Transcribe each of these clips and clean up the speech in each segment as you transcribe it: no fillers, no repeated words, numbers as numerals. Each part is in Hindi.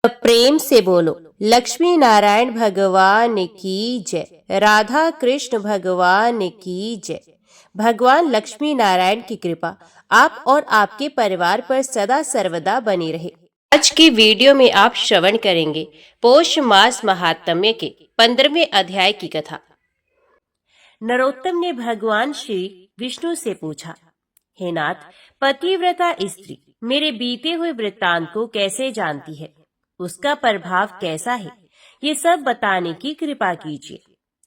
प्रेम से बोलो लक्ष्मी नारायण भगवान की जय। राधा कृष्ण भगवान की जय। भगवान लक्ष्मी नारायण की कृपा आप और आपके परिवार पर सदा सर्वदा बनी रहे। आज की वीडियो में आप श्रवण करेंगे पौष मास महात्म्य के 15वें अध्याय की कथा। नरोत्तम ने भगवान श्री विष्णु से पूछा, हे नाथ, पतिव्रता स्त्री मेरे बीते हुए वृत्तांत को कैसे जानती है, उसका प्रभाव कैसा है, ये सब बताने की कृपा कीजिए।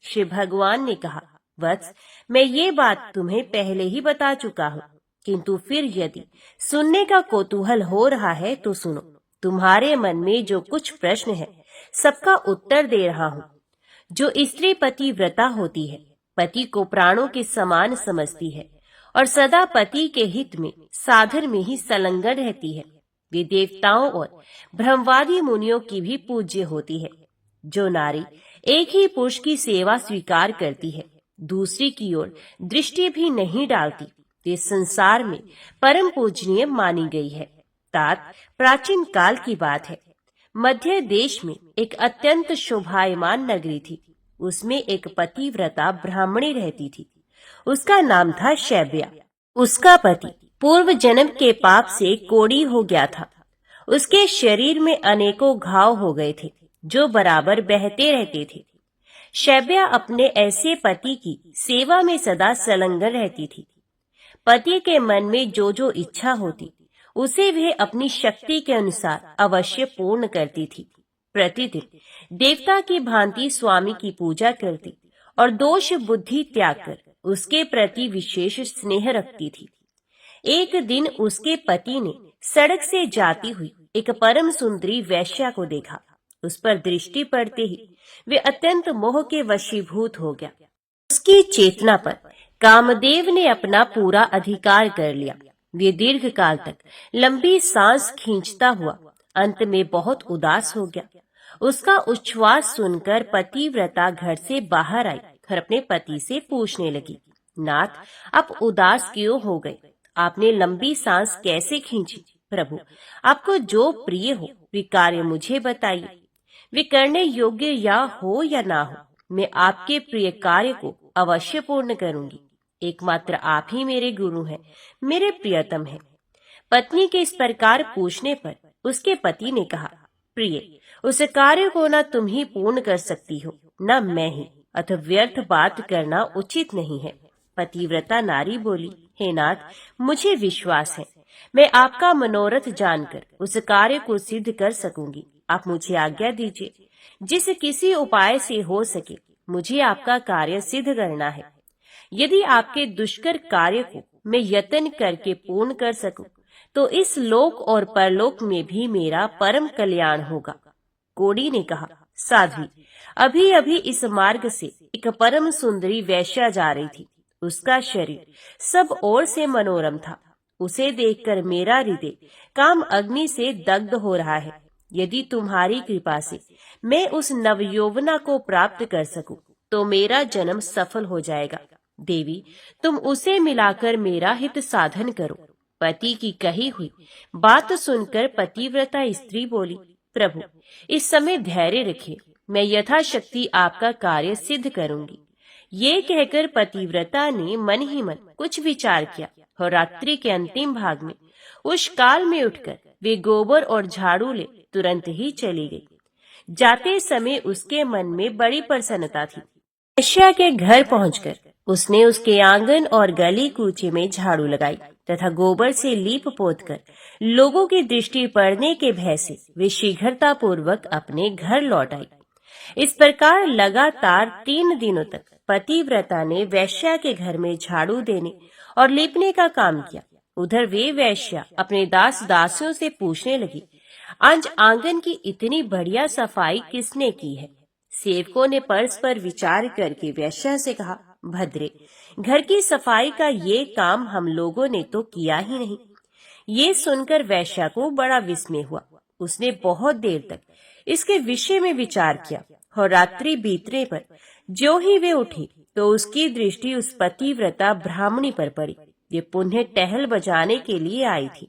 श्री भगवान ने कहा, वत्स, मैं ये बात तुम्हें पहले ही बता चुका हूँ, किंतु फिर यदि सुनने का कौतूहल हो रहा है तो सुनो। तुम्हारे मन में जो कुछ प्रश्न है सबका उत्तर दे रहा हूँ। जो स्त्री पतिव्रता होती है, पति को प्राणों के समान समझती है और सदा पति के हित में साधन में ही संलग्न रहती है, वे देवताओं और ब्रह्मवादी मुनियों की भी पूज्य होती है। जो नारी एक ही पुरुष की सेवा स्वीकार करती है, दूसरी की ओर दृष्टि भी नहीं डालती, वे संसार में परम पूजनीय मानी गई है। तात प्राचीन काल की बात है। मध्य देश में एक अत्यंत शोभायमान नगरी थी। उसमें एक पतिव्रता ब्राह्मणी रहती थी। उसका नाम था शैब्या। उसका पति पूर्व जन्म के पाप से कोढ़ी हो गया था। उसके शरीर में अनेकों घाव हो गए थे जो बराबर बहते रहते थे। शैब्या अपने ऐसे पति की सेवा में सदा संलग्न रहती थी। पति के मन में जो जो इच्छा होती उसे वह अपनी शक्ति के अनुसार अवश्य पूर्ण करती थी। प्रतिदिन देवता की भांति स्वामी की पूजा करती और दोष बुद्धि त्याग कर उसके प्रति विशेष स्नेह रखती थी। एक दिन उसके पति ने सड़क से जाती हुई एक परम सुंदरी वैश्या को देखा। उस पर दृष्टि पड़ते ही वे अत्यंत मोह के वशीभूत हो गया। उसकी चेतना पर कामदेव ने अपना पूरा अधिकार कर लिया। वे दीर्घ काल तक लंबी सांस खींचता हुआ अंत में बहुत उदास हो गया। उसका उच्छ्वास सुनकर पतिव्रता घर से बाहर आई और अपने पति से पूछने लगी, नाथ, आप उदास क्यों हो गए? आपने लंबी सांस कैसे खींची? प्रभु, आपको जो प्रिय हो वे कार्य मुझे बताइए। वे करने योग्य या ना हो, मैं आपके प्रिय कार्य को अवश्य पूर्ण करूंगी। एकमात्र आप ही मेरे गुरु हैं, मेरे प्रियतम हैं। पत्नी के इस प्रकार पूछने पर उसके पति ने कहा, प्रिय, उस कार्य को न तुम ही पूर्ण कर सकती हो, न मैं ही, अतः व्यर्थ बात करना उचित नहीं है। पतिव्रता नारी बोली, हे नाथ, मुझे विश्वास है मैं आपका मनोरथ जानकर उस कार्य को सिद्ध कर सकूंगी। आप मुझे आज्ञा दीजिए। जिस किसी उपाय से हो सके मुझे आपका कार्य सिद्ध करना है। यदि आपके दुष्कर कार्य को मैं यत्न करके पूर्ण कर सकूं, तो इस लोक और परलोक में भी मेरा परम कल्याण होगा। कोढ़ी ने कहा, साध्वी, अभी अभी इस मार्ग से एक परम सुंदरी वैश्या जा रही थी। उसका शरीर सब ओर से मनोरम था। उसे देखकर मेरा हृदय काम अग्नि से दग्ध हो रहा है। यदि तुम्हारी कृपा से मैं उस नवयौवना को प्राप्त कर सकूं, तो मेरा जन्म सफल हो जाएगा। देवी, तुम उसे मिलाकर मेरा हित साधन करो। पति की कही हुई बात सुनकर पतिव्रता स्त्री बोली, प्रभु, इस समय धैर्य रखिए, मैं यथाशक्ति आपका कार्य सिद्ध करूंगी। ये कहकर पतिव्रता ने मन ही मन कुछ विचार किया और रात्रि के अंतिम भाग में उस काल में उठकर वे गोबर और झाड़ू ले तुरंत ही चली गई। जाते समय उसके मन में बड़ी प्रसन्नता थी। वैश्या के घर पहुंचकर उसने उसके आंगन और गली कूचे में झाड़ू लगाई तथा गोबर से लीप पोत कर लोगों की दृष्टि पड़ने के भय से वे शीघ्रता पूर्वक अपने घर लौट आई। इस प्रकार लगातार 3 दिनों तक पतिव्रता ने वैश्या के घर में झाड़ू देने और लीपने का काम किया। उधर वे वैश्या अपने दास दासियों से पूछने लगी, आज आंगन की इतनी बढ़िया सफाई किसने की है? सेवकों ने परस्पर विचार करके वैश्या से कहा, भद्रे, घर की सफाई का ये काम हम लोगों ने तो किया ही नहीं। ये सुनकर वैश्या को बड़ा विस्मय हुआ। उसने बहुत देर तक इसके विषय में विचार किया और रात्रि बीतने पर जो ही वे उठी तो उसकी दृष्टि उस पतिव्रता ब्राह्मणी पर पड़ी। ये पुण्य टहल बजाने के लिए आई थी।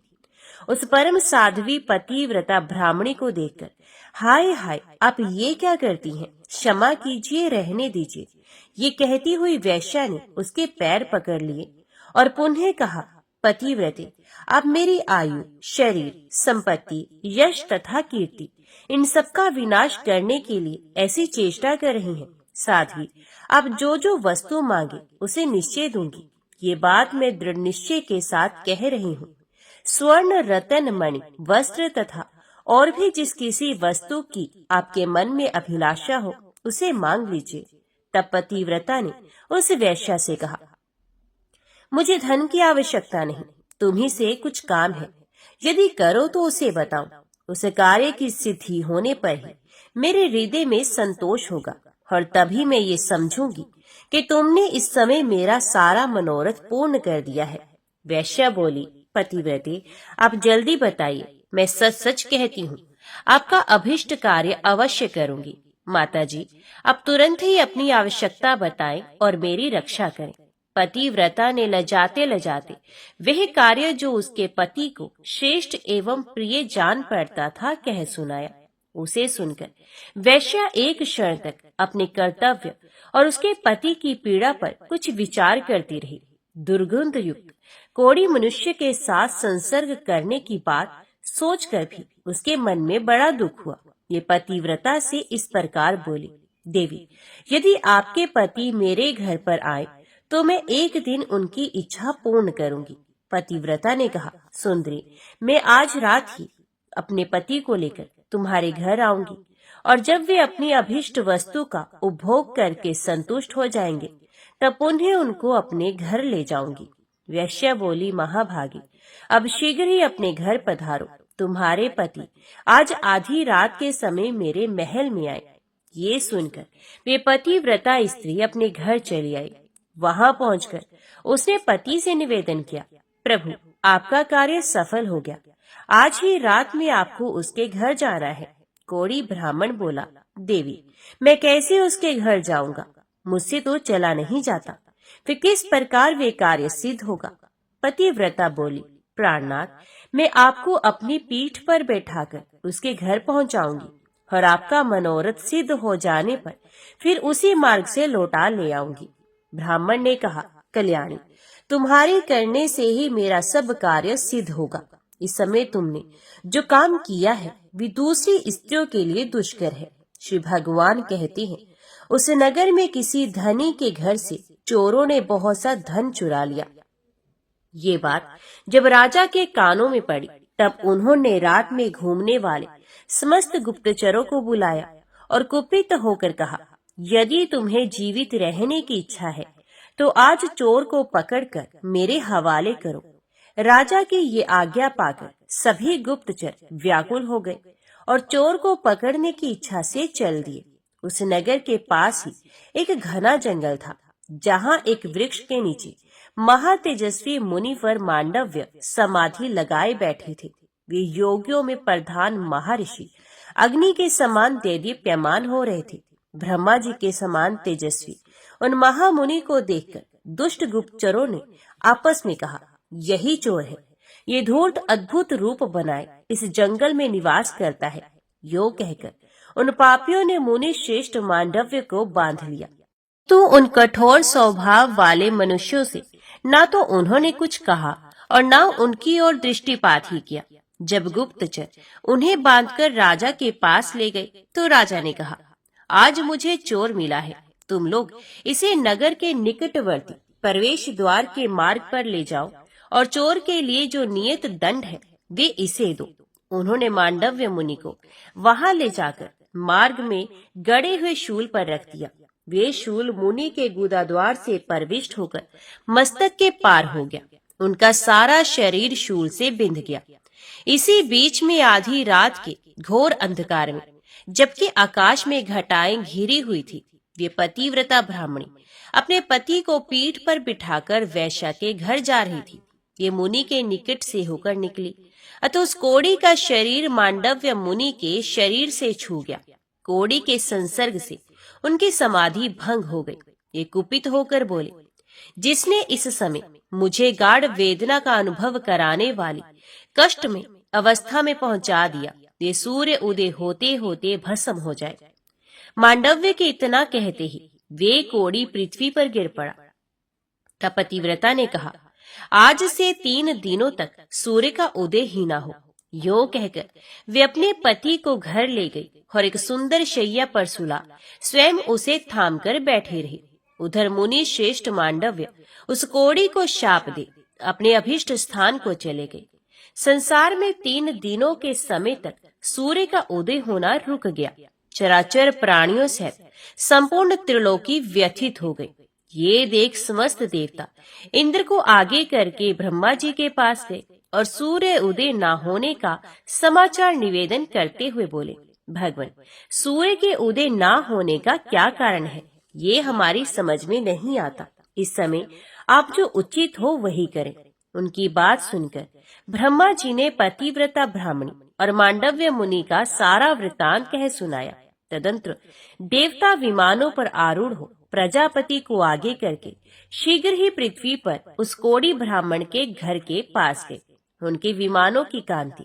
उस परम साध्वी पतिव्रता ब्राह्मणी को देखकर, हाय हाय, आप ये क्या करती हैं? क्षमा कीजिए, रहने दीजिए। ये कहती हुई वैश्या ने उसके पैर पकड़ लिए और पुनः कहा, पतिव्रते, आप मेरी आयु, शरीर, संपत्ति, यश तथा कीर्ति, इन सबका विनाश करने के लिए ऐसी चेष्टा कर रही हैं। साध्वी, आप जो जो वस्तु मांगे उसे निश्चय दूंगी। ये बात मैं दृढ़ निश्चय के साथ कह रही हूँ। स्वर्ण, रतन, मणि, वस्त्र तथा और भी जिस किसी वस्तु की आपके मन में अभिलाषा हो उसे मांग लीजिए। तब पतिव्रता ने उस वैश्या से कहा, मुझे धन की आवश्यकता नहीं, तुम्ही से कुछ काम है, यदि करो तो उसे बताओ। उस कार्य की सिद्धि होने पर ही मेरे हृदय में संतोष होगा और तभी मैं ये समझूंगी कि तुमने इस समय मेरा सारा मनोरथ पूर्ण कर दिया है। वैश्या बोली, पतिव्रते, आप जल्दी बताइए, मैं सच सच कहती हूँ, आपका अभिष्ट कार्य अवश्य करूंगी। माताजी, आप तुरंत ही अपनी आवश्यकता बताएं और मेरी रक्षा करें। पतिव्रता ने लजाते लजाते वह कार्य जो उसके पति को श्रेष्ठ एवं प्रिय जान पड़ता था कह सुनाया। उसे सुनकर वैश्या एक क्षण तक अपने कर्तव्य और उसके पति की पीड़ा पर कुछ विचार करती रही। दुर्गंध युक्त कोढ़ी मनुष्य के साथ संसर्ग करने की बात सोचकर भी उसके मन में बड़ा दुख हुआ। ये पतिव्रता से इस प्रकार बोली, देवी, यदि आपके पति मेरे घर पर आए तो मैं एक दिन उनकी इच्छा पूर्ण करूंगी। पतिव्रता ने कहा, सुंदरी, मैं आज रात ही अपने पति को लेकर तुम्हारे घर आऊंगी और जब वे अपनी अभिष्ट वस्तु का उपभोग करके संतुष्ट हो जाएंगे तब पुनः उनको अपने घर ले जाऊंगी। वैश्या बोली, महाभागी, अब शीघ्र ही अपने घर पधारो। तुम्हारे पति आज आधी रात के समय मेरे महल में आए। ये सुनकर वे पतिव्रता स्त्री अपने घर चली आई। वहां पहुंचकर उसने पति से निवेदन किया, प्रभु, आपका कार्य सफल हो गया, आज ही रात में आपको उसके घर जाना है। कोढ़ी ब्राह्मण बोला, देवी, मैं कैसे उसके घर जाऊंगा? मुझसे तो चला नहीं जाता, फिर किस प्रकार वे कार्य सिद्ध होगा? पतिव्रता बोली, प्राणनाथ, मैं आपको अपनी पीठ पर बैठाकर उसके घर पहुंचाऊंगी और आपका मनोरथ सिद्ध हो जाने पर फिर उसी मार्ग से लौटा ले आऊंगी। ब्राह्मण ने कहा, कल्याणी, तुम्हारे करने से ही मेरा सब कार्य सिद्ध होगा। इस समय तुमने जो काम किया है वे दूसरी स्त्रियों के लिए दुष्कर है। श्री भगवान कहते हैं, उस नगर में किसी धनी के घर से चोरों ने बहुत सा धन चुरा लिया। ये बात जब राजा के कानों में पड़ी तब उन्होंने रात में घूमने वाले समस्त गुप्तचरों को बुलाया और कुपित होकर कहा, यदि तुम्हें जीवित रहने की इच्छा है तो आज चोर को पकड़कर मेरे हवाले करो। राजा की ये आज्ञा पाकर सभी गुप्तचर व्याकुल हो गए और चोर को पकड़ने की इच्छा से चल दिए। उस नगर के पास ही एक घना जंगल था, जहाँ एक वृक्ष के नीचे महातेजस्वी मुनिवर मांडव्य समाधि लगाए बैठे थे। वे योगियों में प्रधान महर्षि अग्नि के समान देदीप्यमान हो रहे थे। ब्रह्मा जी के समान तेजस्वी उन महामुनि को देखकर दुष्ट गुप्तचरों ने आपस में कहा, यही चोर है, ये धूर्त अद्भुत रूप बनाए इस जंगल में निवास करता है। यो कहकर उन पापियों ने मुनि श्रेष्ठ मांडव्य को बांध लिया। तो उन कठोर स्वभाव वाले मनुष्यों से ना तो उन्होंने कुछ कहा और ना उनकी ओर दृष्टिपात ही किया। जब गुप्तचर उन्हें बांधकर राजा के पास ले गए तो राजा ने कहा, आज मुझे चोर मिला है, तुम लोग इसे नगर के निकटवर्ती प्रवेश द्वार के मार्ग पर ले जाओ और चोर के लिए जो नियत दंड है वे इसे दो। उन्होंने मांडव्य मुनि को वहां ले जाकर मार्ग में गड़े हुए शूल पर रख दिया। वे शूल मुनि के गुदाद्वार से प्रविष्ट होकर मस्तक के पार हो गया। उनका सारा शरीर शूल से बिंध गया। इसी बीच में आधी रात के घोर अंधकार में, जबकि आकाश में घटाएं घिरी हुई थी, वे पतिव्रता ब्राह्मणी अपने पति को पीठ पर बिठाकर वैश्या के घर जा रही थी। ये मुनि के निकट से होकर निकली, अतः उस कोढ़ी का शरीर मांडव्य मुनि के शरीर से छू गया। कोढ़ी के संसर्ग से उनकी समाधि भंग हो गई। ये कुपित होकर बोले, जिसने इस समय मुझे गाढ़ वेदना का अनुभव कराने वाली कष्ट में अवस्था में पहुंचा दिया, ये सूर्य उदय होते होते भस्म हो जाए। मांडव्य के इतना कहते ही वे कोड़ी पृथ्वी पर गिर पड़ा। तब पतिव्रता ने कहा, आज से 3 दिनों तक सूर्य का उदय ही ना हो। यो कहकर वे अपने पति को घर ले गई और एक सुंदर शैया पर सुला स्वयं उसे थाम कर बैठे रही। उधर मुनि श्रेष्ठ मांडव्य उस कोड़ी को शाप दे अपने अभिष्ट स्थान को चले गए। संसार में 3 दिनों के समय तक सूर्य का उदय होना रुक गया। चराचर प्राणियों सहित संपूर्ण त्रिलोकी व्यथित हो गई। ये देख समस्त देवता इंद्र को आगे करके ब्रह्मा जी के पास गए और सूर्य उदय न होने का समाचार निवेदन करते हुए बोले, भगवान, सूर्य के उदय न होने का क्या कारण है, ये हमारी समझ में नहीं आता। इस समय आप जो उचित हो वही करें। उनकी बात सुनकर ब्रह्मा जी ने पतिव्रता ब्राह्मणी और मांडव्य मुनि का सारा वृतांत कह सुनाया। तदंतर देवता विमानों पर आरूढ़ हो प्रजापति को आगे करके शीघ्र ही पृथ्वी पर उस कोड़ी ब्राह्मण के घर के पास गए। उनके विमानों की कांति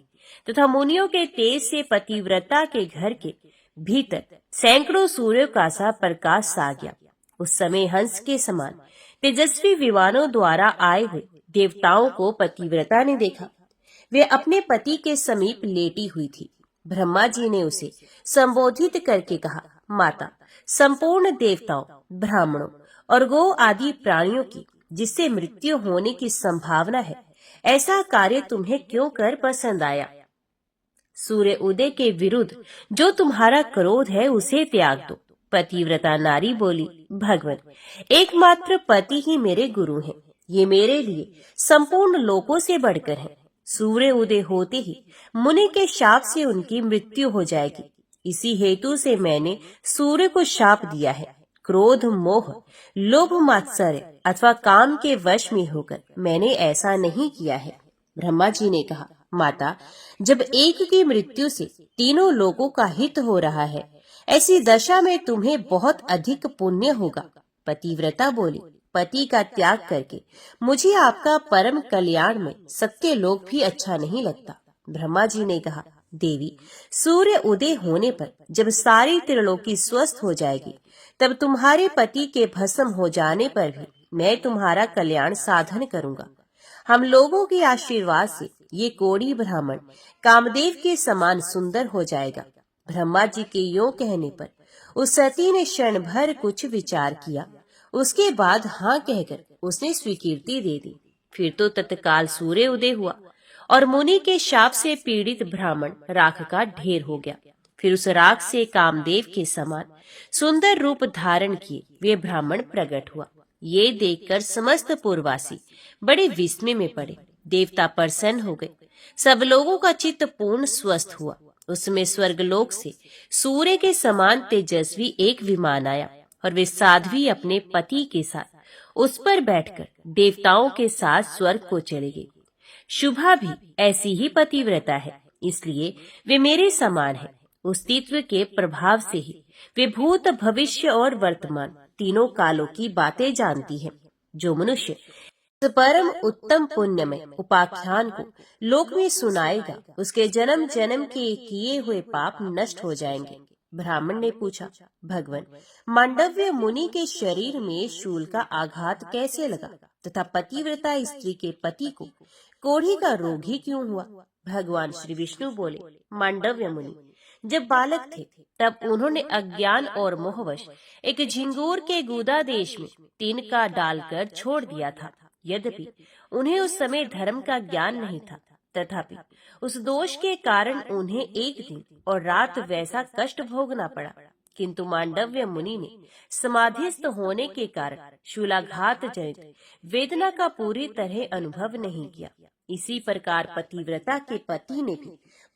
तथा मुनियों के तेज से पतिव्रता के घर के भीतर सैकड़ों सूर्यों का सा प्रकाश सा गया। उस समय हंस के समान तेजस्वी विमानों द्वारा आए हुए देवताओं को पतिव्रता ने देखा। वे अपने पति के समीप लेटी हुई थी। ब्रह्मा जी ने उसे संबोधित करके कहा, माता, संपूर्ण देवताओं, ब्राह्मणों और गो आदि प्राणियों की जिससे मृत्यु होने की संभावना है, ऐसा कार्य तुम्हें क्यों कर पसंद आया? सूर्य उदय के विरुद्ध जो तुम्हारा क्रोध है उसे त्याग दो। पतिव्रता नारी बोली, भगवान, एकमात्र पति ही मेरे गुरु हैं। ये मेरे लिए संपूर्ण लोकों से बढ़कर हैं। सूर्य उदय होते ही मुनि के शाप से उनकी मृत्यु हो जाएगी। इसी हेतु से मैंने सूर्य को शाप दिया है। क्रोध, मोह, लोभ, मात्सर्य अथवा काम के वश में होकर मैंने ऐसा नहीं किया है। ब्रह्मा जी ने कहा, माता, जब एक की मृत्यु से तीनों लोगों का हित हो रहा है, ऐसी दशा में तुम्हें बहुत अधिक पुण्य होगा। पतिव्रता बोली, पति का त्याग करके मुझे आपका परम कल्याण में सत्य लोक भी अच्छा नहीं लगता। ब्रह्मा जी ने कहा, देवी, सूर्य उदय होने पर जब सारी त्रिलोकी स्वस्थ हो जाएगी, तब तुम्हारे पति के भस्म हो जाने पर भी मैं तुम्हारा कल्याण साधन करूंगा। हम लोगों के आशीर्वाद से ये कोड़ी ब्राह्मण कामदेव के समान सुंदर हो जाएगा। ब्रह्मा जी के यों कहने पर उस सती ने क्षण भर कुछ विचार किया। उसके बाद हाँ कहकर उसने स्वीकृति दे दी। फिर तो तत्काल सूर्य उदय हुआ और मुनि के शाप से पीड़ित ब्राह्मण राख का ढेर हो गया। फिर उस राख से कामदेव के समान सुंदर रूप धारण किए वे ब्राह्मण प्रकट हुआ। ये देखकर समस्त पुरवासी बड़े विस्मय में पड़े। देवता प्रसन्न हो गए। सब लोगों का चित्त पूर्ण स्वस्थ हुआ। उसमें स्वर्गलोक से सूर्य के समान तेजस्वी एक विमान आया और वे साध्वी अपने पति के साथ उस पर बैठकर देवताओं के साथ स्वर्ग को चले गए। शुभा भी ऐसी ही पतिव्रता है, इसलिए वे मेरे समान है। अस्तित्व के प्रभाव से ही वे भूत, भविष्य और वर्तमान तीनों कालों की बातें जानती है। जो मनुष्य इस परम उत्तम पुण्यमय उपाख्यान को लोक में सुनाएगा, उसके जन्म जन्म के किए हुए पाप नष्ट हो जाएंगे। ब्राह्मण ने पूछा, भगवान, मांडव्य मुनि के शरीर में शूल का आघात कैसे लगा तथा पतिव्रता स्त्री के पति को कोढ़ी का रोग ही क्यों हुआ? भगवान श्री विष्णु बोले, मांडव्य मुनि जब बालक थे तब उन्होंने अज्ञान और मोहवश एक झिंगूर के गुदा देश में तिनका डालकर छोड़ दिया था। यद्यपि उन्हें उस समय धर्म का ज्ञान नहीं था, तथापि उस दोष के कारण उन्हें एक दिन और रात वैसा कष्ट भोगना पड़ा। किंतु मांडव्य मुनि ने समाधिस्थ होने के कारण शूलाघात जनित वेदना का पूरी तरह अनुभव नहीं किया। इसी प्रकार पतिव्रता के पति ने भी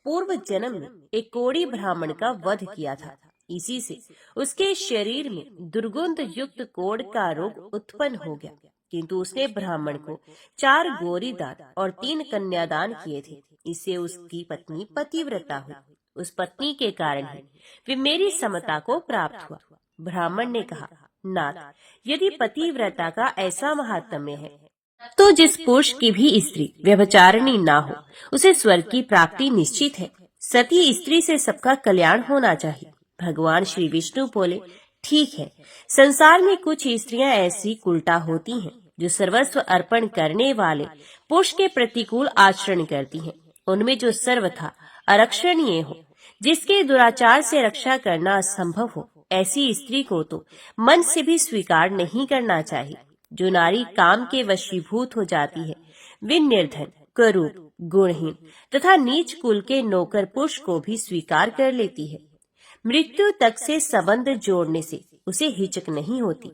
पूर्व जन्म में एक कोढ़ी ब्राह्मण का वध किया था। इसी से उसके शरीर में दुर्गंध युक्त कोढ़ का रोग उत्पन्न हो गया। किंतु उसने ब्राह्मण को 4 गोरी दान और 3 कन्यादान किए थे। इससे उसकी पत्नी पतिव्रता हुई। उस पत्नी के कारण ही वे मेरी समता को प्राप्त हुआ। ब्राह्मण ने कहा, नाथ, यदि पतिव्रता का ऐसा महात्म्य है तो जिस पुरुष की भी स्त्री व्यभिचारिणी ना हो, उसे स्वर्ग की प्राप्ति निश्चित है। सती स्त्री से सबका कल्याण होना चाहिए। भगवान श्री विष्णु बोले, ठीक है, संसार में कुछ स्त्रियां ऐसी उल्टा होती हैं जो सर्वस्व अर्पण करने वाले पुरुष के प्रतिकूल आचरण करती हैं। उनमें जो सर्वथा अरक्षणीय हो, जिसके दुराचार से रक्षा करना असंभव हो, ऐसी स्त्री को तो मन से भी स्वीकार नहीं करना चाहिए। जो नारी काम के वशीभूत हो जाती है, वे निर्धन, क्रूर, गुणहीन तथा नीच कुल के नौकर पुरुष को भी स्वीकार कर लेती है। मृत्यु तक से संबंध जोड़ने से उसे हिचक नहीं होती।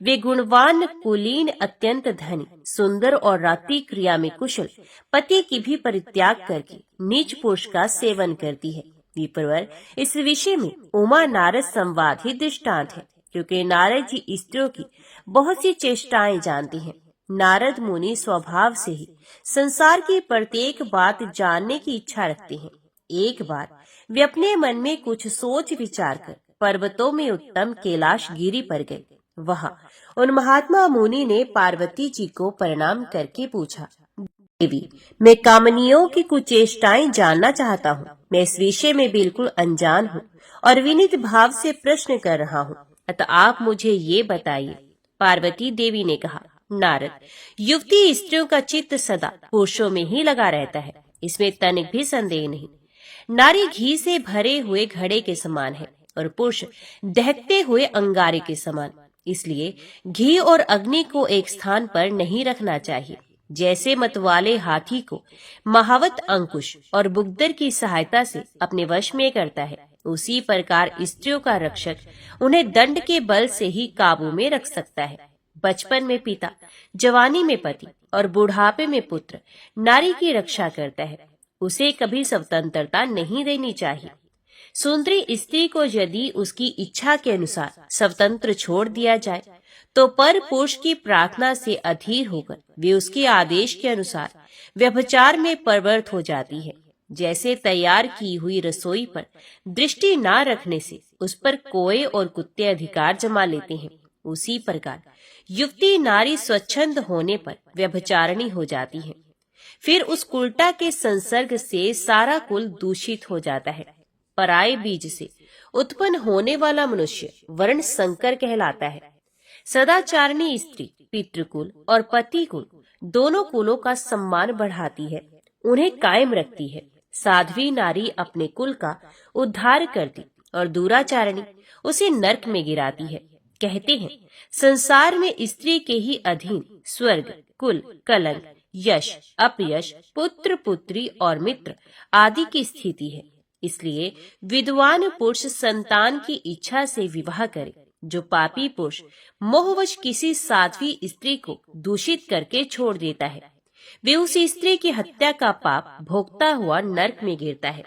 वे गुणवान, कुलीन, अत्यंत धनी, सुंदर और रात्रि क्रिया में कुशल पति की भी परित्याग करके नीच पुरुष का सेवन करती है। विप्रवर, इस विषय में उमा नारद संवाद ही दृष्टांत है, क्योंकि नारद जी स्त्रियों की बहुत सी चेष्टाएं जानते हैं। नारद मुनि स्वभाव से ही संसार की प्रत्येक बात जानने की इच्छा रखते हैं। एक बार वे अपने मन में कुछ सोच विचार कर पर्वतों में उत्तम कैलाश गिरी पर गए। वहाँ उन महात्मा मुनि ने पार्वती जी को प्रणाम करके पूछा, देवी, मैं कामनियों की कुछ चेष्टाएं जानना चाहता हूँ। मैं इस विषय में बिल्कुल अनजान हूँ और विनीत भाव से प्रश्न कर रहा हूँ, अतः आप मुझे ये बताइए। पार्वती देवी ने कहा, नारद, युवती स्त्रियों का चित्त सदा पुरुषों में ही लगा रहता है, इसमें तनिक भी संदेह नहीं। नारी घी से भरे हुए घड़े के समान है और पुरुष दहकते हुए अंगारे के समान। इसलिए घी और अग्नि को एक स्थान पर नहीं रखना चाहिए। जैसे मतवाले हाथी को महावत अंकुश और बुगदर की सहायता से अपने वश में करता है, उसी प्रकार स्त्रियों का रक्षक उन्हें दंड के बल से ही काबू में रख सकता है। बचपन में पिता, जवानी में पति और बुढ़ापे में पुत्र नारी की रक्षा करता है। उसे कभी स्वतंत्रता नहीं देनी चाहिए। सुंदरी स्त्री को यदि उसकी इच्छा के अनुसार स्वतंत्र छोड़ दिया जाए, तो पर पुरुष की प्रार्थना से अधीर होकर वे उसके आदेश के अनुसार व्यभिचार में प्रवृत्त हो जाती है। जैसे तैयार की हुई रसोई पर दृष्टि न रखने से उस पर कोए और कुत्ते अधिकार जमा लेते हैं, उसी प्रकार युवती नारी स्वच्छंद होने पर व्यभिचारिणी हो जाती है। फिर उस कुलटा के संसर्ग से सारा कुल दूषित हो जाता है। पराये बीज से उत्पन्न होने वाला मनुष्य वर्ण संकर कहलाता है। सदाचारिणी स्त्री पितृकुल और पति कुल दोनों कुलों का सम्मान बढ़ाती है, उन्हें कायम रखती है। साध्वी नारी अपने कुल का उद्धार करती और दुराचारिणी उसे नरक में गिराती है। कहते हैं, संसार में स्त्री के ही अधीन स्वर्ग, कुल, कलंक, यश, अपयश, पुत्र, पुत्री और मित्र आदि की स्थिति है। इसलिए विद्वान पुरुष संतान की इच्छा से विवाह करे। जो पापी पुरुष मोहवश किसी साध्वी स्त्री को दूषित करके छोड़ देता है, वे उस स्त्री की हत्या का पाप भोगता हुआ नरक में गिरता है।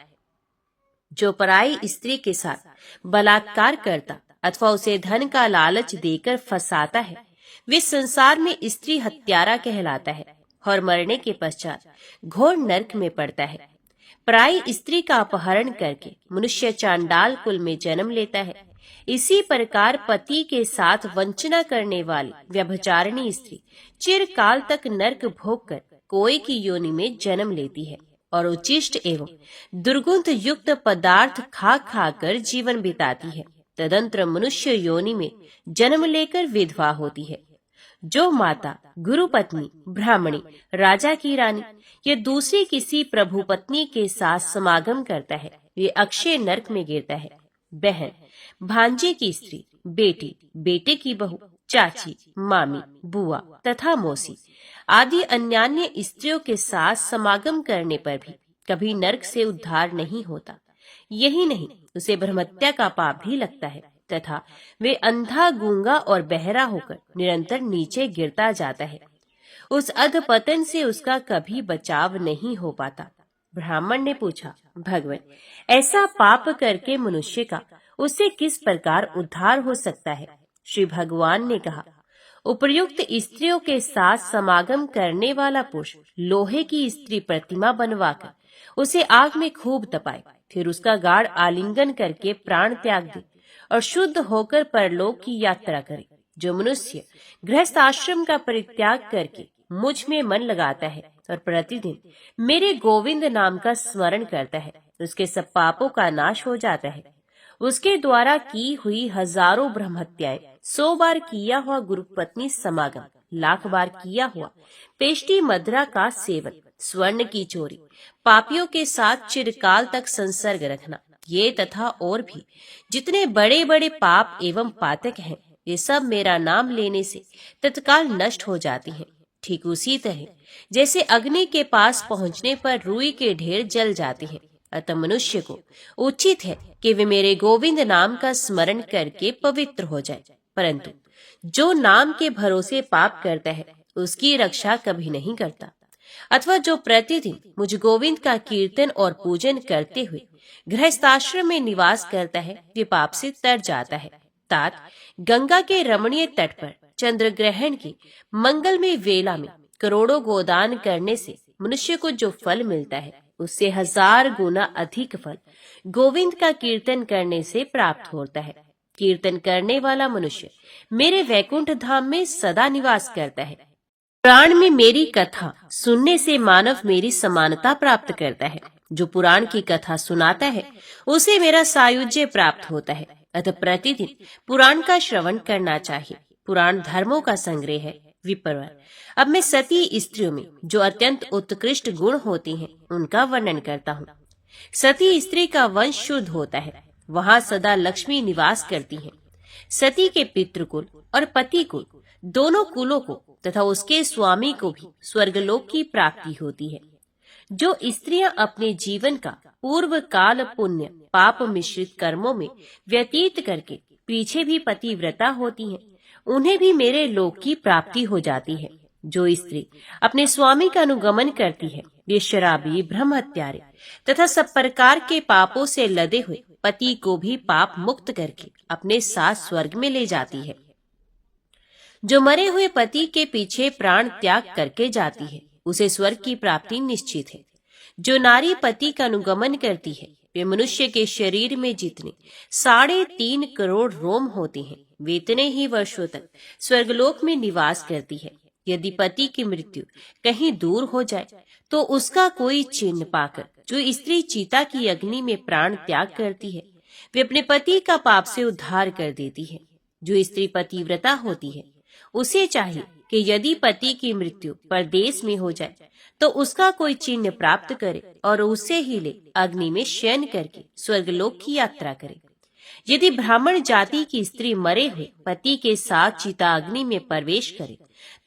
जो पराई स्त्री के साथ बलात्कार करता अथवा उसे धन का लालच देकर फंसाता है, वे संसार में स्त्री हत्यारा कहलाता है और मरने के पश्चात घोर नरक में पड़ता है। पराई स्त्री का अपहरण करके मनुष्य चांडाल कुल में जन्म लेता है। इसी प्रकार पति के साथ वंचना करने वाली व्यभिचारिणी स्त्री चिरकाल तक नरक भोग कर कोई की योनि में जन्म लेती है और उचिष्ट एवं दुर्गंध युक्त पदार्थ खा खा कर जीवन बिताती है। तदंतर मनुष्य योनि में जन्म लेकर विधवा होती है। जो माता, गुरु पत्नी, ब्राह्मणी, राजा की रानी या दूसरी किसी प्रभु पत्नी के साथ समागम करता है, वे अक्षय नरक में गिरता है। बहन, भांजे की स्त्री, बेटी, बेटे की बहू, चाची, मामी, बुआ तथा मौसी आदि अन्यान्य स्त्रियों के साथ समागम करने पर भी कभी नरक से उद्धार नहीं होता। यही नहीं, उसे ब्रह्मत्या का पाप भी लगता है तथा वे अंधा, गूंगा और बहरा होकर निरंतर नीचे गिरता जाता है। उस अधपतन से उसका कभी बचाव नहीं हो पाता। ब्राह्मण ने पूछा, भगवान, ऐसा पाप करके मनुष्य का उससे किस प्रकार उद्धार हो सकता है? श्री भगवान ने कहा, उपर्युक्त स्त्रियों के साथ समागम करने वाला पुरुष लोहे की स्त्री प्रतिमा बनवाकर उसे आग में खूब तपाए, फिर उसका गाढ़ आलिंगन करके प्राण त्याग दे और शुद्ध होकर परलोक की यात्रा करे। जो मनुष्य गृहस्थ आश्रम का परित्याग करके मुझ में मन लगाता है और प्रतिदिन मेरे गोविंद नाम का स्मरण करता है, उसके सब पापों का नाश हो जाता है। उसके द्वारा की हुई हजारों ब्रह्म हत्याएं, 100 बार किया हुआ गुरुपत्नी समागम, लाख बार किया हुआ पेष्टी मदिरा का सेवन, स्वर्ण की चोरी, पापियों के साथ चिरकाल तक संसर्ग रखना, ये तथा और भी जितने बड़े बड़े पाप एवं पातक हैं, ये सब मेरा नाम लेने से तत्काल नष्ट हो जाती हैं। ठीक उसी तरह जैसे अग्नि के पास पहुंचने पर रुई के ढेर जल जाते हैं। अतः मनुष्य को उचित है कि वे मेरे गोविंद नाम का स्मरण करके पवित्र हो जाए। परंतु जो नाम के भरोसे पाप करता है, उसकी रक्षा कभी नहीं करता, अथवा जो प्रतिदिन मुझ गोविंद का कीर्तन और पूजन करते हुए गृहस्थाश्रम में निवास करता है, वे पाप से तर जाता है। तात गंगा के रमणीय तट पर चंद्र ग्रहण की मंगलमय वेला में करोड़ों गोदान करने से मनुष्य को जो फल मिलता है, उससे 1000 गुना अधिक फल गोविंद का कीर्तन करने से प्राप्त होता है। कीर्तन करने वाला मनुष्य मेरे वैकुंठ धाम में सदा निवास करता है। पुराण में मेरी कथा सुनने से मानव मेरी समानता प्राप्त करता है। जो पुराण की कथा सुनाता है, उसे मेरा सायुज्य प्राप्त होता है। अतः प्रतिदिन पुराण का श्रवण करना चाहिए। पुराण धर्मों का संग्रह है। विप्रवर, अब मैं सती स्त्रियों में जो अत्यंत उत्कृष्ट गुण होती हैं, उनका वर्णन करता हूँ। सती स्त्री का वंश शुद्ध होता है, वहाँ सदा लक्ष्मी निवास करती हैं। सती के पितृकुल और पति कुल दोनों कुलों को तथा उसके स्वामी को भी स्वर्गलोक की प्राप्ति होती है। जो स्त्रियां अपने जीवन का पूर्व काल पुण्य पाप मिश्रित कर्मों में व्यतीत करके पीछे भी पतिव्रता होती हैं, उन्हें भी मेरे लोक की प्राप्ति हो जाती है। जो स्त्री अपने स्वामी का अनुगमन करती है, वे शराबी, ब्रह्म हत्यारे तथा सब प्रकार के पापों से लदे हुए पति को भी पाप मुक्त करके अपने साथ स्वर्ग में ले जाती है। जो मरे हुए पति के पीछे प्राण त्याग करके जाती है, उसे स्वर्ग की प्राप्ति निश्चित है। जो नारी पति का अनुगमन करती है, वे मनुष्य के शरीर में जितने 3.5 करोड़ रोम होते हैं, वे इतने ही वर्षों तक स्वर्गलोक में निवास करती है। यदि पति की मृत्यु कहीं दूर हो जाए, तो उसका कोई चिन्ह पाकर जो स्त्री चीता की अग्नि में प्राण त्याग करती है, वे अपने पति का पाप से उद्धार कर देती है। जो स्त्री पतिव्रता होती है, उसे चाहिए कि यदि पति की मृत्यु परदेश में हो जाए, तो उसका कोई चिन्ह प्राप्त करे और उसे ही ले अग्नि में शयन करके स्वर्गलोक की यात्रा करे। यदि ब्राह्मण जाति की स्त्री मरे हुए पति के साथ चिता अग्नि में प्रवेश करे,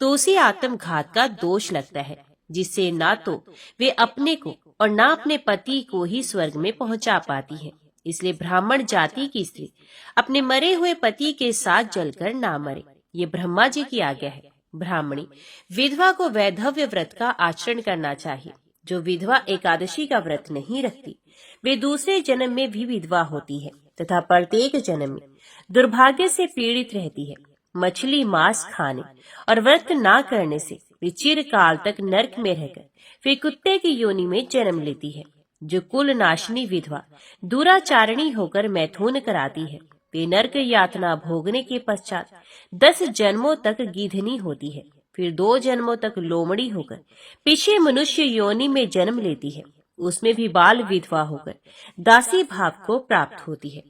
तो उसे आत्मघात का दोष लगता है, जिससे ना तो वे अपने को और ना अपने पति को ही स्वर्ग में पहुंचा पाती है। इसलिए ब्राह्मण जाति की स्त्री अपने मरे हुए पति के साथ जलकर ना मरे, ये ब्रह्मा जी की आज्ञा है। ब्राह्मणी विधवा को वैधव्य व्रत का आचरण करना चाहिए। जो विधवा एकादशी का व्रत नहीं रखती, वे दूसरे जन्म में भी विधवा होती है तथा प्रत्येक जन्म में दुर्भाग्य से पीड़ित रहती है। मछली मांस खाने और व्रत ना करने से वे चिरकाल तक नरक में रहकर फिर कुत्ते की योनि में जन्म लेती है। जो कुल नाशनी विधवा दुराचारणी होकर मैथुन कराती है, वे नरक यातना भोगने के पश्चात 10 जन्मों तक गीधनी होती है, फिर 2 जन्मों तक लोमड़ी होकर पीछे मनुष्य योनि में जन्म लेती है। उसमें भी बाल विधवा होकर दासी भाव को प्राप्त होती है।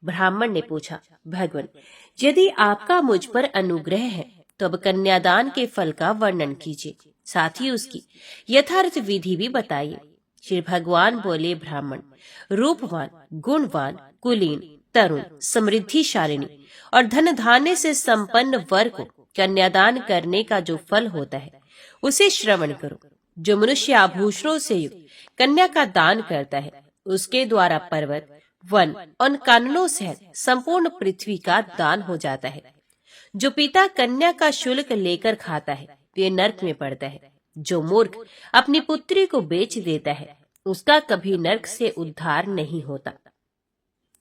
ब्राह्मण ने पूछा, भगवान, यदि आपका मुझ पर अनुग्रह है, तो अब कन्यादान के फल का वर्णन कीजिए, साथ ही उसकी यथार्थ विधि भी बताइए। श्री भगवान बोले, ब्राह्मण, रूपवान, गुणवान, कुलीन, तरुण, समृद्धिशालिनी और धन धान्य से संपन्न वर को कन्यादान करने का जो फल होता है, उसे श्रवण करो। जो मनुष्य आभूषणों से युक्त कन्या का दान करता है, उसके द्वारा पर्वत, वन और काननों सहित संपूर्ण पृथ्वी का दान हो जाता है। जो पिता कन्या का शुल्क लेकर खाता है, वे नरक में पड़ता है। जो मूर्ख अपनी पुत्री को बेच देता है, उसका कभी नरक से उद्धार नहीं होता।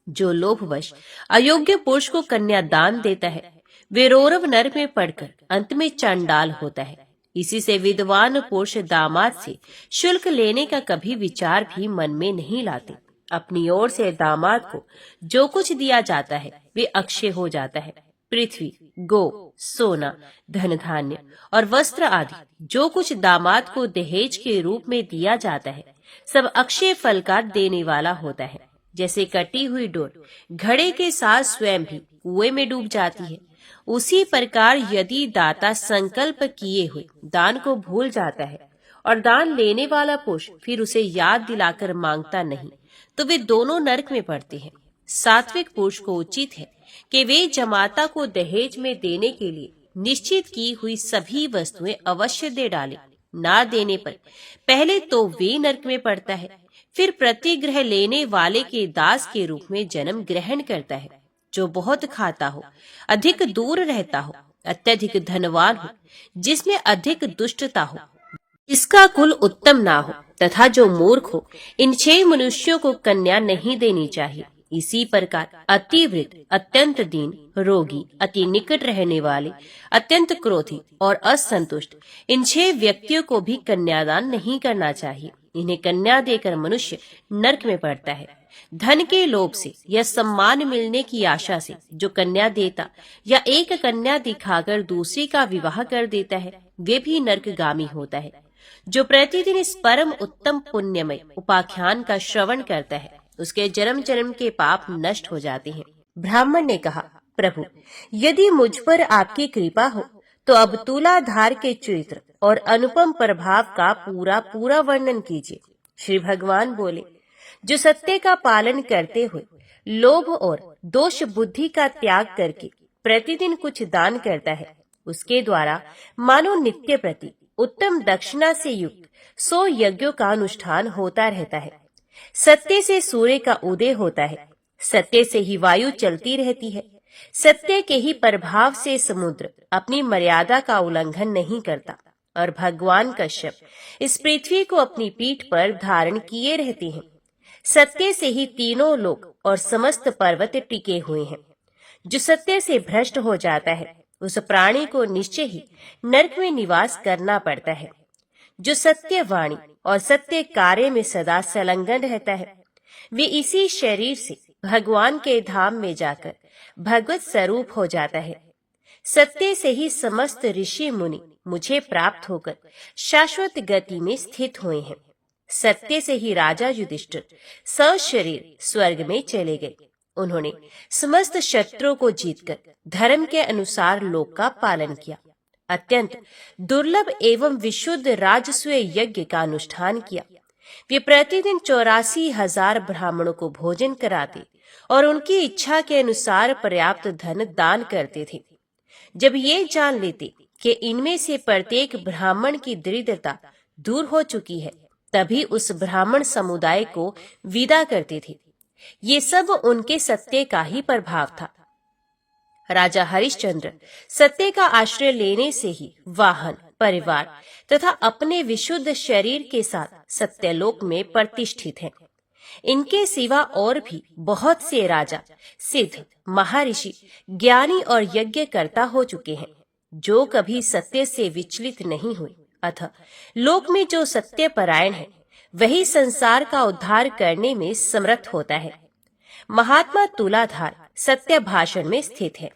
जो लोभवश अयोग्य पुरुष को कन्या दान देता है, वे रौरव नरक में पड़कर अंत में चांडाल होता है। इसी से विद्वान पुरुष दामाद से शुल्क लेने का कभी विचार भी मन में नहीं लाते। अपनी ओर से दामाद को जो कुछ दिया जाता है, वे अक्षय हो जाता है। पृथ्वी, गो, सोना, धन धान्य और वस्त्र आदि जो कुछ दामाद को दहेज के रूप में दिया जाता है, सब अक्षय फल का देने वाला होता है। जैसे कटी हुई डोर घड़े के साथ स्वयं भी कुएं में डूब जाती है, उसी प्रकार यदि दाता संकल्प किए हुए दान को भूल जाता है और दान लेने वाला पुरुष फिर उसे याद दिलाकर मांगता नहीं, तो वे दोनों नरक में पड़ते हैं। सात्विक पुरुष को उचित है कि वे जमाता को दहेज में देने के लिए निश्चित की हुई सभी वस्तुएं अवश्य दे डाले। ना देने पर पहले तो वे नरक में पड़ता है, फिर प्रतिग्रह लेने वाले के दास के रूप में जन्म ग्रहण करता है। जो बहुत खाता हो, अधिक दूर रहता हो, अत्यधिक धनवान हो, जिसमें अधिक दुष्टता हो, इसका कुल उत्तम ना हो, तथा जो मूर्ख हो, इन 6 मनुष्यों को कन्या नहीं देनी चाहिए। इसी प्रकार अति वृद्ध, अत्यंत दीन, रोगी, अति निकट रहने वाले, अत्यंत क्रोधी और असंतुष्ट, इन 6 व्यक्तियों को भी कन्यादान नहीं करना चाहिए। इन्हें कन्या देकर मनुष्य नरक में पड़ता है। धन के लोभ से या सम्मान मिलने की आशा से जो कन्या देता या एक कन्या दिखाकर दूसरी का विवाह कर देता है, वे भी नरकगामी होता है। जो प्रतिदिन इस परम उत्तम पुण्यमय उपाख्यान का श्रवण करता है, उसके जन्म जन्म के पाप नष्ट हो जाते हैं। ब्राह्मण ने कहा, प्रभु, यदि मुझ पर आपकी कृपा हो तो अब तुलाधार के चरित्र और अनुपम प्रभाव का पूरा वर्णन कीजिए। श्री भगवान बोले, जो सत्य का पालन करते हुए लोभ और दोष बुद्धि का त्याग करके प्रतिदिन कुछ दान करता है, उसके द्वारा मानो नित्य प्रति उत्तम दक्षिणा से युक्त 100 यज्ञों का अनुष्ठान होता रहता है। सत्य से सूर्य का उदय होता है, सत्य से ही वायु चलती रहती है, सत्य के ही प्रभाव से समुद्र अपनी मर्यादा का उल्लंघन नहीं करता और भगवान कश्यप इस पृथ्वी को अपनी पीठ पर धारण किए रहते हैं। सत्य से ही तीनों लोक और समस्त पर्वत टिके हुए हैं। जो सत्य से भ्रष्ट हो जाता है, उस प्राणी को निश्चय ही नरक में निवास करना पड़ता है। जो सत्य वाणी और सत्य कार्य में सदा संलग्न रहता है, वे इसी शरीर से भगवान के धाम में जाकर भगवत स्वरूप हो जाता है। सत्य से ही समस्त ऋषि मुनि मुझे प्राप्त होकर शाश्वत गति में स्थित हुए हैं। सत्य से ही राजा युधिष्ठिर सशरीर स्वर्ग में चले गए। उन्होंने समस्त शत्रुओं को जीतकर धर्म के अनुसार लोक का पालन किया। अत्यंत दुर्लभ एवं विशुद्ध राजसूय यज्ञ का अनुष्ठान किया। वे प्रतिदिन 84,000 ब्राह्मणों को भोजन कराते और उनकी इच्छा के अनुसार पर्याप्त धन दान करते थे। जब ये जान लेते कि इनमें से प्रत्येक ब्राह्मण की दरिद्रता दूर हो चुकी है, तभी उस ब्राह्मण समुदाय को विदा करते थे। ये सब उनके सत्य का ही प्रभाव था। राजा हरिश्चंद्र सत्य का आश्रय लेने से ही वाहन, परिवार तथा अपने विशुद्ध शरीर के साथ सत्यलोक में प्रतिष्ठित हैं। इनके सिवा और भी बहुत से राजा, सिद्ध, महर्षि, ज्ञानी और यज्ञकर्ता हो चुके हैं, जो कभी सत्य से विचलित नहीं हुए। अतः लोक में जो सत्य परायण है, वही संसार का उद्धार करने में समर्थ होता है। महात्मा तुलाधार सत्य भाषण में स्थित है।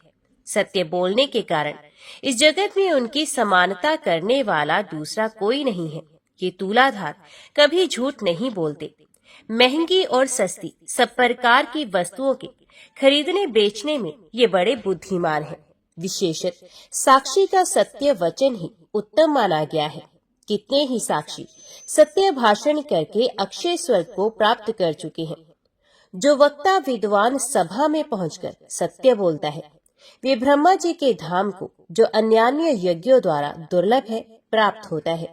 सत्य बोलने के कारण इस जगत में उनकी समानता करने वाला दूसरा कोई नहीं है। ये तुलाधार कभी झूठ नहीं बोलते। महंगी और सस्ती सब प्रकार की वस्तुओं के खरीदने बेचने में ये बड़े बुद्धिमान हैं। विशेषत साक्षी का सत्य वचन ही उत्तम माना गया है। कितने ही साक्षी सत्य भाषण करके अक्षय स्वर्ग को प्राप्त कर चुके हैं। जो वक्ता विद्वान सभा में पहुंचकर सत्य बोलता है, वे ब्रह्मा जी के धाम को, जो अन्यान्य यज्ञों द्वारा दुर्लभ है, प्राप्त होता है।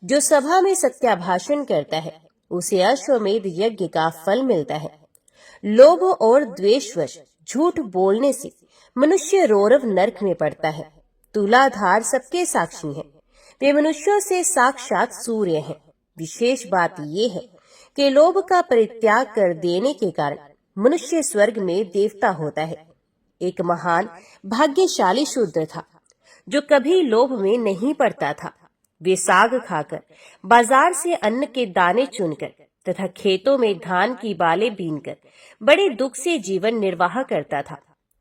जो सभा में सत्य भाषण करता है, उसे अश्वमेध यज्ञ का फल मिलता है। लोभ और द्वेषवश झूठ बोलने से मनुष्य रौरव नरक में पड़ता है। तुलाधार सबके साक्षी हैं। वे मनुष्यों से साक्षात सूर्य हैं। विशेष बात ये है कि लोभ का परित्याग कर देने के कारण मनुष्य स्वर्ग में देवता होता है। एक महान भाग्यशाली शूद्र था, जो कभी लोभ में नहीं पड़ता था। वे साग खाकर, बाजार से अन्न के दाने चुनकर तथा खेतों में धान की बालें बीनकर बड़े दुख से जीवन निर्वाह करता था।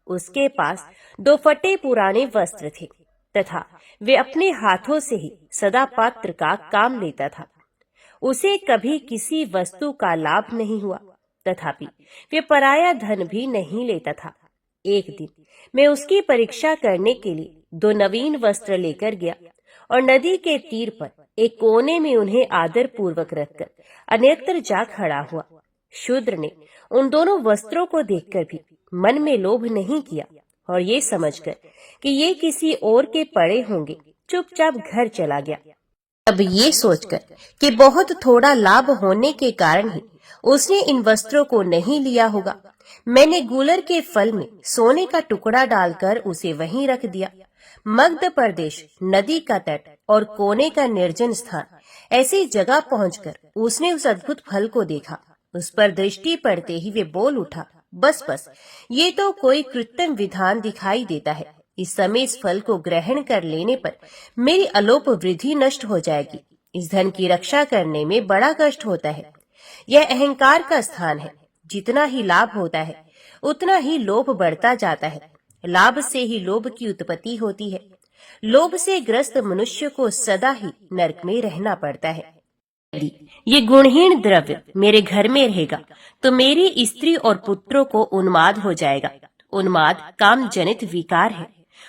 उसके पास 2 फटे पुराने वस्त्र थे तथा वे अपने हाथों से ही सदा पात्र का काम लेता था। उसे कभी किसी वस्तु का लाभ नहीं हुआ, तथापि वे पराया धन भी नहीं लेता था। एक दिन मैं उसकी परीक्षा करने के लिए 2 नवीन वस्त्र लेकर गया और नदी के तीर पर एक कोने में उन्हें आदर पूर्वक रखकर अन्यत्र जा खड़ा हुआ। शूद्र ने उन दोनों वस्त्रों को देखकर भी मन में लोभ नहीं किया और ये समझकर कि ये किसी और के पड़े होंगे, चुपचाप घर चला गया। अब ये सोचकर कि बहुत थोड़ा लाभ होने के कारण ही उसने इन वस्त्रों को नहीं लिया होगा, मैंने गूलर के फल में सोने का टुकड़ा डालकर उसे वहीं रख दिया। मध्य प्रदेश, नदी का तट और कोने का निर्जन स्थान, ऐसी जगह पहुंचकर उसने उस अद्भुत फल को देखा। उस पर दृष्टि पड़ते ही वे बोल उठा, बस ये तो कोई कृत्रिम विधान दिखाई देता है। इस समय इस फल को ग्रहण कर लेने पर मेरी अलोप वृद्धि नष्ट हो जाएगी। इस धन की रक्षा करने में बड़ा कष्ट होता है। यह अहंकार का स्थान है। जितना ही लाभ होता है उतना ही लोभ बढ़ता जाता है। लाभ से ही लोभ की उत्पत्ति होती है। लोभ से ग्रस्त मनुष्य को सदा ही नरक में रहना पड़ता है। यदि ये गुणहीन द्रव्य मेरे घर में रहेगा तो मेरी स्त्री और पुत्रों को उन्माद हो जाएगा। उन्माद काम जनित विकार है।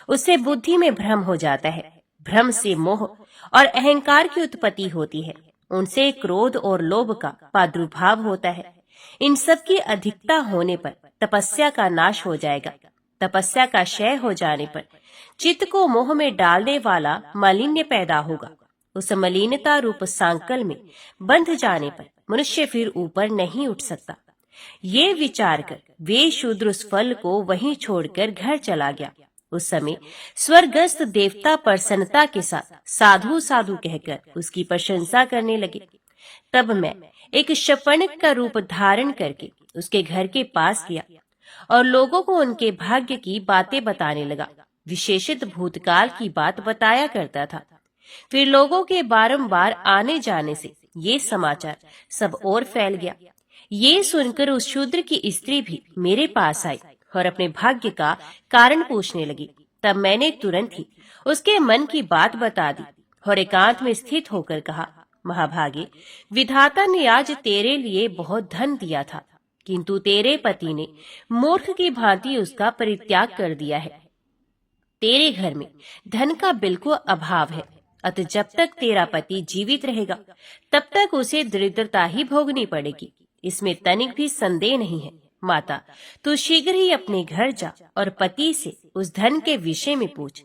उससे बुद्धि में भ्रम हो जाता है। भ्रम से मोह और अहंकार की उत्पत्ति होती है। उनसे क्रोध और लोभ का प्रादुर्भाव होता है। इन सब की अधिकता होने पर तपस्या का नाश हो जाएगा। तपस्या का क्षय हो जाने पर चित्त को मोह में डालने वाला मालिन्य पैदा होगा। उस मलिनता रूप सांकल में बंध जाने पर मनुष्य फिर ऊपर नहीं उठ सकता। ये विचार कर वे शूद्र उस फल को वहीं छोड़कर घर चला गया। उस समय स्वर्गस्थ देवता प्रसन्नता के साथ साधु साधु कहकर उसकी प्रशंसा करने लगे। तब मैं एक शपनक का रूप धारण करके उसके घर के पास गया और लोगों को उनके भाग्य की बातें बताने लगा। विशेषित भूतकाल की बात बताया करता था। फिर लोगों के बारंबार आने जाने से ये समाचार सब ओर फैल गया। ये सुनकर उस शूद्र की स्त्री भी मेरे पास आई और अपने भाग्य का कारण पूछने लगी। तब मैंने तुरंत ही उसके मन की बात बता दी और एकांत में स्थित होकर कहा, महाभागे, विधाता ने आज तेरे लिए बहुत धन दिया था, किंतु तेरे पति ने मूर्ख की भांति उसका परित्याग कर दिया है। तेरे घर में धन का बिल्कुल अभाव है, अतः जब तक तेरा पति जीवित रहेगा तब तक उसे दरिद्रता ही भोगनी पड़ेगी। इसमें तनिक भी संदेह नहीं है। माता, तू शीघ्र ही अपने घर जा और पति से उस धन के विषय में पूछ।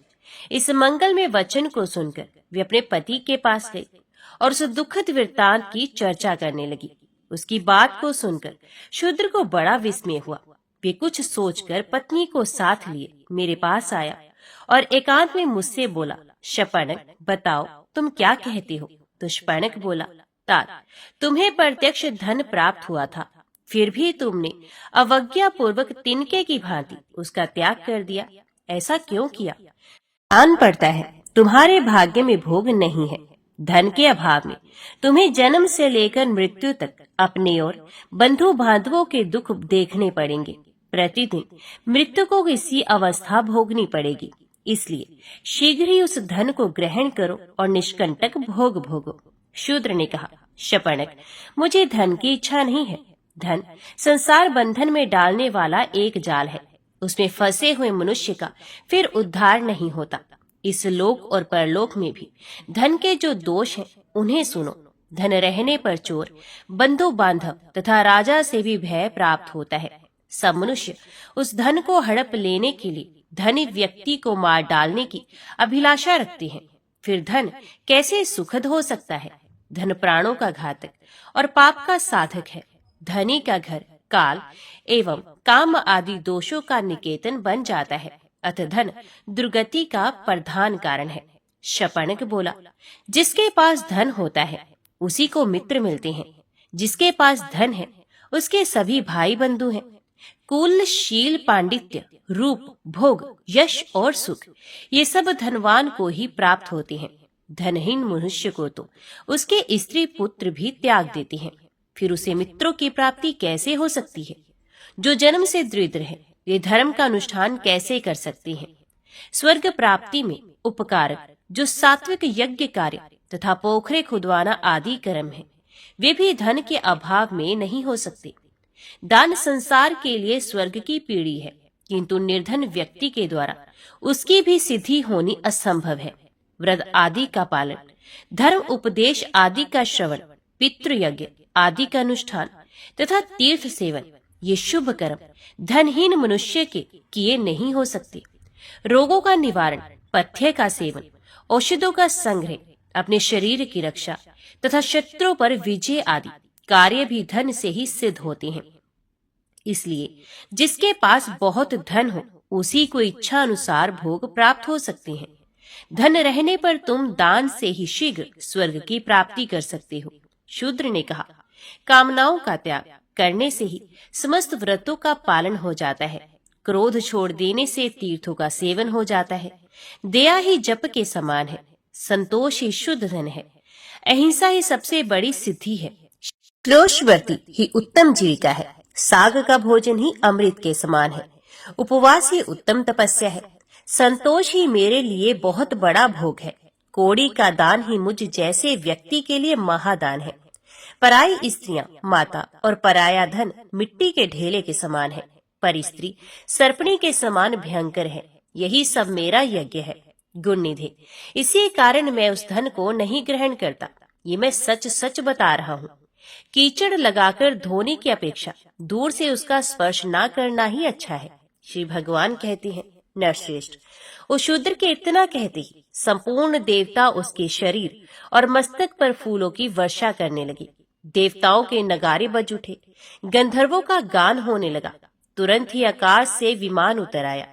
इस मंगल में वचन को सुनकर वे अपने पति के पास गई और उस दुखद वृत्तांत की चर्चा करने लगी। उसकी बात को सुनकर शूद्र को बड़ा विस्मय हुआ। वे कुछ सोचकर पत्नी को साथ लिए मेरे पास आया और एकांत में मुझसे बोला, शपनक, बताओ तुम क्या कहते हो? तो शपनक बोला, तात, तुम्हें प्रत्यक्ष धन प्राप्त हुआ था, फिर भी तुमने अवज्ञा पूर्वक तिनके की भांति उसका त्याग कर दिया। ऐसा क्यों किया? आन पड़ता है तुम्हारे भाग्य में भोग नहीं है। धन के अभाव में तुम्हें जन्म से लेकर मृत्यु तक अपने और बंधु बांधवों के दुख देखने पड़ेंगे। प्रतिदिन मृत्यु को इसी अवस्था भोगनी पड़ेगी। इसलिए शीघ्र ही उस धन को ग्रहण करो और निष्कंटक भोग भोगो। शूद्र ने कहा, शपनक, मुझे धन की इच्छा नहीं है। धन संसार बंधन में डालने वाला एक जाल है। उसमें फंसे हुए मनुष्य का फिर उद्धार नहीं होता। इस लोक और परलोक में भी धन के जो दोष हैं उन्हें सुनो। धन रहने पर चोर, बंधु बांधव तथा राजा से भी भय प्राप्त होता है। सब मनुष्य उस धन को हड़प लेने के लिए धनी व्यक्ति को मार डालने की अभिलाषा रखते हैं। फिर धन कैसे सुखद हो सकता है? धन प्राणों का घातक और पाप का साधक है। धनी का घर काल एवं काम आदि दोषों का निकेतन बन जाता है। अतः धन दुर्गति का प्रधान कारण है। शपनक बोला, जिसके पास धन होता है उसी को मित्र मिलते हैं। जिसके पास धन है उसके सभी भाई बंधु हैं। कुल, शील, पांडित्य, रूप, भोग, यश और सुख ये सब धनवान को ही प्राप्त होते हैं। धनहीन मनुष्य को तो उसके स्त्री पुत्र भी त्याग देते हैं। फिर उसे मित्रों की प्राप्ति कैसे हो सकती है? जो जन्म से दरिद्र है वे धर्म का अनुष्ठान कैसे कर सकते हैं। स्वर्ग प्राप्ति में उपकारक जो सात्विक यज्ञ कार्य तथा पोखरे खुदवाना आदि कर्म है, वे भी धन के अभाव में नहीं हो सकते। दान संसार के लिए स्वर्ग की पीढ़ी है, किंतु निर्धन व्यक्ति के द्वारा उसकी भी सिद्धि होनी असंभव है। व्रत आदि का पालन, धर्म उपदेश आदि का श्रवण, पितृयज्ञ आदि का अनुष्ठान तथा तीर्थ सेवन, ये शुभ कर्म धनहीन मनुष्य के किए नहीं हो सकते। रोगों का निवारण, पथ्य का सेवन, औषधों का संग्रह, अपने शरीर की रक्षा तथा शत्रुओं पर विजय आदि कार्य भी धन से ही सिद्ध होते हैं। इसलिए जिसके पास बहुत धन हो उसी को इच्छा अनुसार भोग प्राप्त हो सकते हैं। धन रहने पर तुम दान से ही शीघ्र स्वर्ग की प्राप्ति कर सकते हो। शूद्र ने कहा, कामनाओं का त्याग करने से ही समस्त व्रतों का पालन हो जाता है। क्रोध छोड़ देने से तीर्थों का सेवन हो जाता है। दया ही जप के समान है। संतोष ही शुद्ध धन है। अहिंसा ही सबसे बड़ी सिद्धि है। क्लोशवर्ती ही उत्तम जीविका है। साग का भोजन ही अमृत के समान है। उपवास ही उत्तम तपस्या है। संतोष ही मेरे लिए बहुत बड़ा भोग है। कोड़ी का दान ही मुझ जैसे व्यक्ति के लिए महादान है। पराई स्त्रियां, माता और पराया धन मिट्टी के ढेले के समान है। पर स्त्री सर्पणी के समान भयंकर है। यही सब मेरा यज्ञ है। गुण निधि, इसी कारण मैं उस धन को नहीं ग्रहण करता। ये मैं सच सच बता रहा हूँ। कीचड़ लगाकर धोने की अपेक्षा दूर से उसका स्पर्श न करना ही अच्छा है। श्री भगवान कहते हैं, नरश्रेष्ठ, उस शूद्र के इतना कहते ही संपूर्ण देवता उसके शरीर और मस्तक पर फूलों की वर्षा करने लगे। देवताओं के नगारे बज उठे। गंधर्वों का गान होने लगा। तुरंत ही आकाश से विमान उतर आया।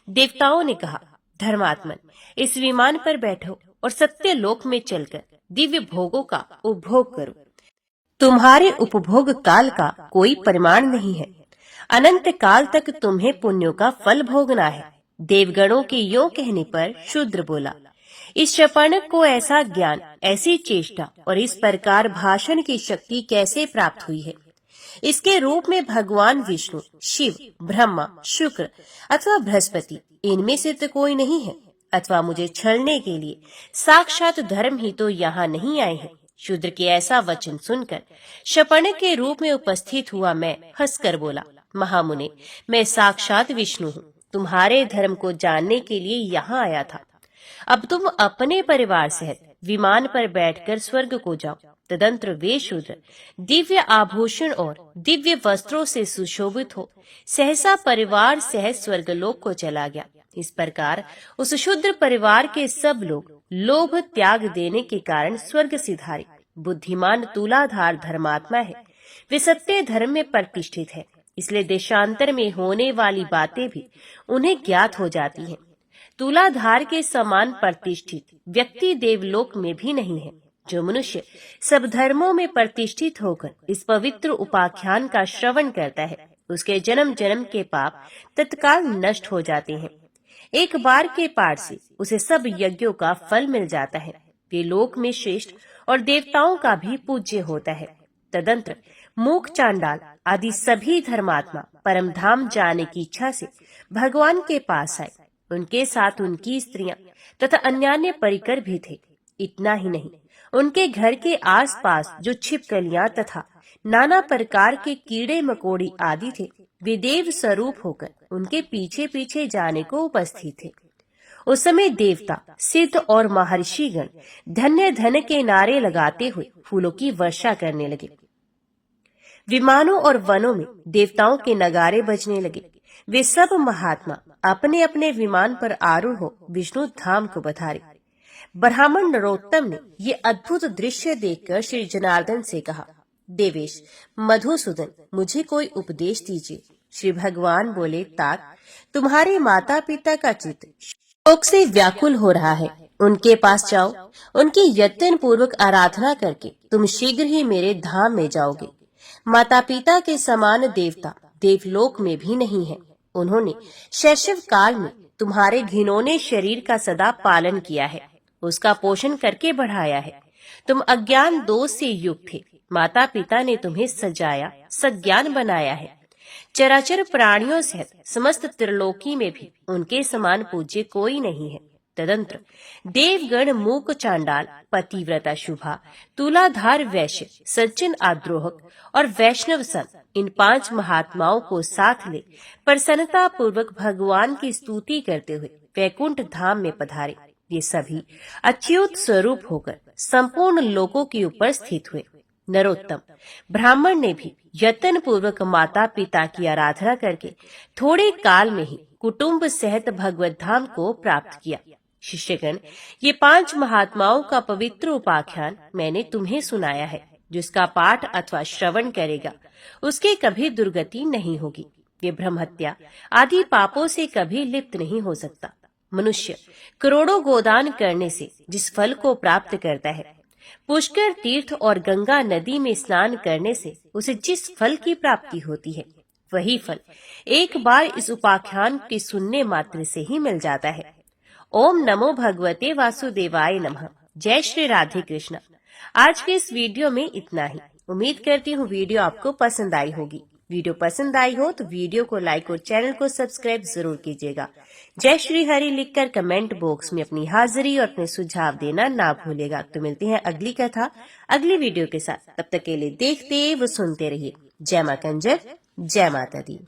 देवताओं ने कहा, धर्मात्मन, इस विमान पर बैठो और सत्य लोक में चलकर दिव्य भोगों का उपभोग करो। तुम्हारे उपभोग काल का कोई परिमाण नहीं है। अनंत काल तक तुम्हें पुण्यों का फल भोगना है। देवगणों के यों कहने पर शूद्र बोला, इस शपर्णक को ऐसा ज्ञान, ऐसी चेष्टा और इस प्रकार भाषण की शक्ति कैसे प्राप्त हुई है। इसके रूप में भगवान विष्णु, शिव, ब्रह्मा, शुक्र अथवा बृहस्पति, इनमें से तो कोई नहीं है। अथवा मुझे छलने के लिए साक्षात धर्म ही तो यहाँ नहीं आए हैं। शूद्र के ऐसा वचन सुनकर शपर्णक के रूप में उपस्थित हुआ मैं हंसकर बोला, महामुने, मैं साक्षात विष्णु हूँ। तुम्हारे धर्म को जानने के लिए यहाँ आया था। अब तुम अपने परिवार सहित विमान पर बैठकर स्वर्ग को जाओ। तदंतर वे शूद्र दिव्य आभूषण और दिव्य वस्त्रों से सुशोभित हो सहसा परिवार सहित स्वर्गलोक को चला गया। इस प्रकार उस शूद्र परिवार के सब लोग लोभ त्याग देने के कारण स्वर्ग सिधारे। बुद्धिमान तुलाधार धर्मात्मा है। वे सत्य धर्म में प्रतिष्ठित है। इसलिए देशांतर में होने वाली बातें भी उन्हें ज्ञात हो जाती हैं। तुलाधार के समान प्रतिष्ठित व्यक्ति देवलोक में भी नहीं है। जो मनुष्य सब धर्मों में प्रतिष्ठित होकर इस पवित्र उपाख्यान का श्रवण करता है, उसके जन्म जन्म के पाप तत्काल नष्ट हो जाते हैं। एक बार के पाठ से उसे सब यज्ञों का फल मिल जाता है। वे लोक में श्रेष्ठ और देवताओं का भी पूज्य होता है। तदंतर मूक, चांडाल आदि सभी धर्मात्मा परम धाम जाने की इच्छा से भगवान के पास आए। उनके साथ उनकी स्त्रियां तथा अन्यान्य परिकर भी थे। इतना ही नहीं, उनके घर के आसपास जो छिपकलियां तथा नाना प्रकार के कीड़े मकोड़ी आदि थे, वे देव स्वरूप होकर उनके पीछे पीछे जाने को उपस्थित थे। उस समय देवता, सिद्ध और महर्षिगण धन्य धन के नारे लगाते हुए फूलों की वर्षा करने लगे। विमानों और वनों में देवताओं के नगारे बजने लगे। वे सब महात्मा अपने अपने विमान पर आरूढ़ हो विष्णु धाम को पधारे। ब्राह्मण नरोत्तम ने ये अद्भुत दृश्य देखकर श्री जनार्दन से कहा, देवेश मधुसूदन, मुझे कोई उपदेश दीजिए। श्री भगवान बोले, तात, तुम्हारे माता पिता का चित्त शोक से व्याकुल हो रहा है। उनके पास जाओ। उनकी यत्न पूर्वक आराधना करके तुम शीघ्र ही मेरे धाम में जाओगे। माता पिता के समान देवता देवलोक में भी नहीं है। उन्होंने शैशव काल में तुम्हारे घिनौने शरीर का सदा पालन किया है, उसका पोषण करके बढ़ाया है। तुम अज्ञान दोष से युक्त थे। माता पिता ने तुम्हें सजाया, सज्ञान बनाया है। चराचर प्राणियों सहित समस्त त्रिलोकी में भी उनके समान पूज्य कोई नहीं है। तदंतर देवगण मूक चांडाल, पतिव्रता शुभा, तुलाधार वैश्य, सज्जन आद्रोहक और वैष्णव संत, इन 5 महात्माओं को साथ ले प्रसन्नता पूर्वक भगवान की स्तुति करते हुए वैकुंठ धाम में पधारे। ये सभी अच्युत स्वरूप होकर संपूर्ण लोकों के ऊपर स्थित हुए। नरोत्तम ब्राह्मण ने भी यत्न पूर्वक माता पिता की आराधना करके थोड़े काल में ही कुटुंब सहित भगवत धाम को प्राप्त किया। शिष्यगण, ये 5 महात्माओं का पवित्र उपाख्यान मैंने तुम्हें सुनाया है। जिसका पाठ अथवा श्रवण करेगा उसके कभी दुर्गति नहीं होगी। ये ब्रह्महत्या आदि पापों से कभी लिप्त नहीं हो सकता। मनुष्य करोड़ों गोदान करने से जिस फल को प्राप्त करता है, पुष्कर तीर्थ और गंगा नदी में स्नान करने से उसे जिस फल की प्राप्ति होती है, वही फल एक बार इस उपाख्यान के सुनने मात्र से ही मिल जाता है। ओम नमो भगवते वासुदेवाय नमः। जय श्री राधे कृष्ण। आज के इस वीडियो में इतना ही। उम्मीद करती हूँ वीडियो आपको पसंद आई होगी। वीडियो पसंद आई हो तो वीडियो को लाइक और चैनल को सब्सक्राइब जरूर कीजिएगा। जय श्री हरि लिखकर कमेंट बॉक्स में अपनी हाजिरी और अपने सुझाव देना ना भूलिएगा। तो मिलते हैं अगली कथा अगली वीडियो के साथ। तब तक के लिए देखते व सुनते रहिए। जय मां कंजर, जय माता दी।